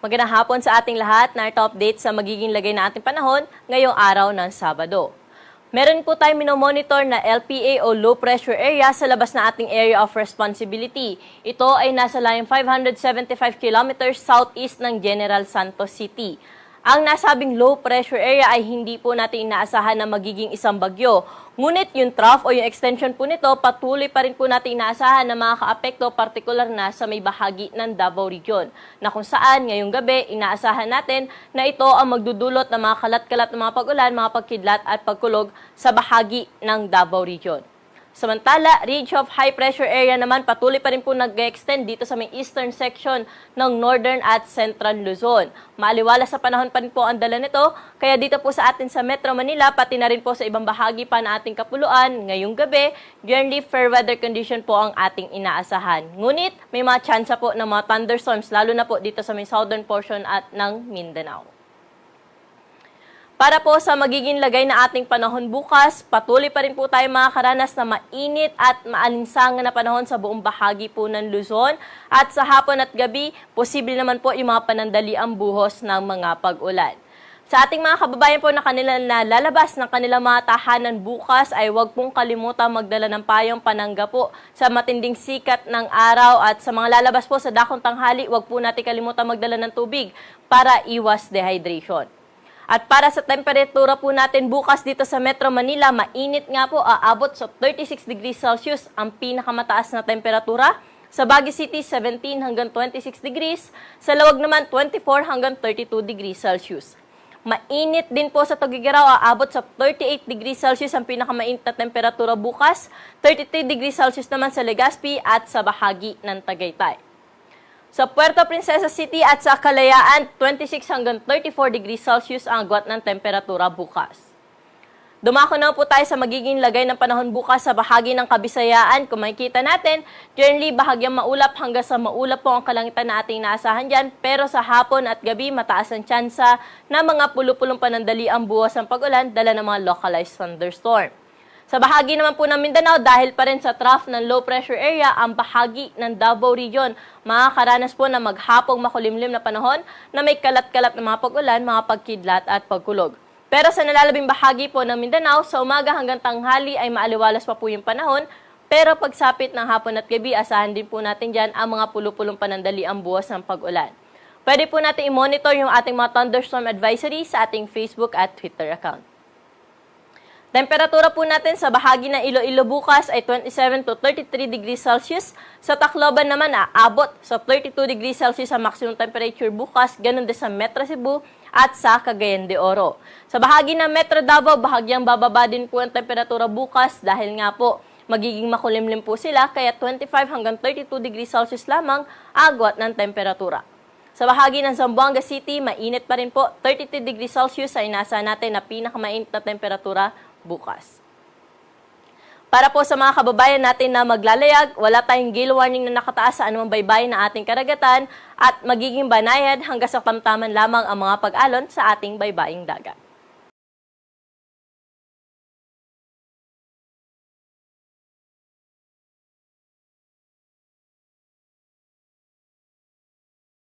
Magandang hapon sa ating lahat. Narito update sa magiging lagay na ating panahon ngayong araw ng Sabado. Meron po tayong minomonitor na LPA o low pressure area sa labas na ating area of responsibility. Ito ay nasa layong 575 kilometers southeast ng General Santos City. Ang nasabing low pressure area ay hindi po natin inaasahan na magiging isang bagyo. Ngunit yung trough o yung extension po nito, patuloy pa rin po natin inaasahan na makakaapekto partikular na sa may bahagi ng Davao Region. Na kung saan ngayong gabi, inaasahan natin na ito ang magdudulot ng mga kalat-kalat ng mga pag-ulan, mga pagkidlat at pagkulog sa bahagi ng Davao Region. Samantala, ridge of high pressure area naman patuloy pa rin po nag-extend dito sa may eastern section ng northern at central Luzon. Maaliwala sa panahon pa rin po ang dala nito, kaya dito po sa atin sa Metro Manila, pati na rin po sa ibang bahagi pa na ating kapuluan, ngayong gabi, generally fair weather condition po ang ating inaasahan. Ngunit, may mga tsansa po ng mga thunderstorms, lalo na po dito sa may southern portion at ng Mindanao. Para po sa magiging lagay na ating panahon bukas, patuloy pa rin po tayo makakaranas na mainit at maalinsangan na panahon sa buong bahagi po ng Luzon. At sa hapon at gabi, posible naman po yung mga panandaliang buhos ng mga pag-ulan. Sa ating mga kababayan po na kanilang nalalabas ng kanilang mga tahanan bukas ay huwag pong kalimutan magdala ng payong panangga po sa matinding sikat ng araw at sa mga lalabas po sa dakong tanghali, huwag po natin kalimutan magdala ng tubig para iwas dehydration. At para sa temperatura po natin bukas dito sa Metro Manila, mainit nga po, aabot sa 36 degrees Celsius ang pinakamataas na temperatura. Sa Baguio City, 17 hanggang 26 degrees. Sa Lawag naman, 24 hanggang 32 degrees Celsius. Mainit din po sa Tuguegarao, aabot sa 38 degrees Celsius ang pinakamainit na temperatura bukas. 33 degrees Celsius naman sa Legazpi at sa bahagi ng Tagaytay. Sa Puerto Princesa City at sa Kalayaan, 26 hanggang 34 degrees Celsius ang agwat ng temperatura bukas. Dumako na po tayo sa magiging lagay ng panahon bukas sa bahagi ng Kabisayaan. Kung makikita natin, generally bahagyang maulap hanggang sa maulap po ang kalangitan na ating naasahan dyan. Pero sa hapon at gabi, mataas ang tsansa na mga pulupulong panandali ang buwas ng pag-ulan dala ng mga localized thunderstorm. Sa bahagi naman po ng Mindanao, dahil pa rin sa trough ng low pressure area, ang bahagi ng Davao Region, makakaranas po na maghapong makulimlim na panahon na may kalat-kalat na mga pag-ulan, mga pagkidlat at pagkulog. Pero sa nalalabing bahagi po ng Mindanao, sa umaga hanggang tanghali ay maaliwalas pa po yung panahon, pero pagsapit ng hapon at gabi, asahan din po natin dyan ang mga pulupulong panandali ang buwas ng pag-ulan. Pwede po natin i-monitor yung ating mga thunderstorm advisory sa ating Facebook at Twitter account. Temperatura po natin sa bahagi ng Iloilo bukas ay 27 to 33 degrees Celsius. Sa Tacloban naman, aabot sa 32 degrees Celsius ang maximum temperature bukas. Ganun din sa Metro Cebu at sa Cagayan de Oro. Sa bahagi ng Metro Davao, bahagyang bababa din po ang temperatura bukas dahil nga po magiging makulimlim po sila, kaya 25 hanggang 32 degrees Celsius lamang agwat ng temperatura. Sa bahagi ng Zamboanga City, mainit pa rin po. 33 degrees Celsius ay nasa natin na pinakamainit na temperatura bukas. Para po sa mga kababayan natin na maglalayag, wala tayong gale warning na nakataas sa anumang baybayin ng ating karagatan at magiging banayad hanggang sa tamtaman lamang ang mga pag-alon sa ating baybaying dagat.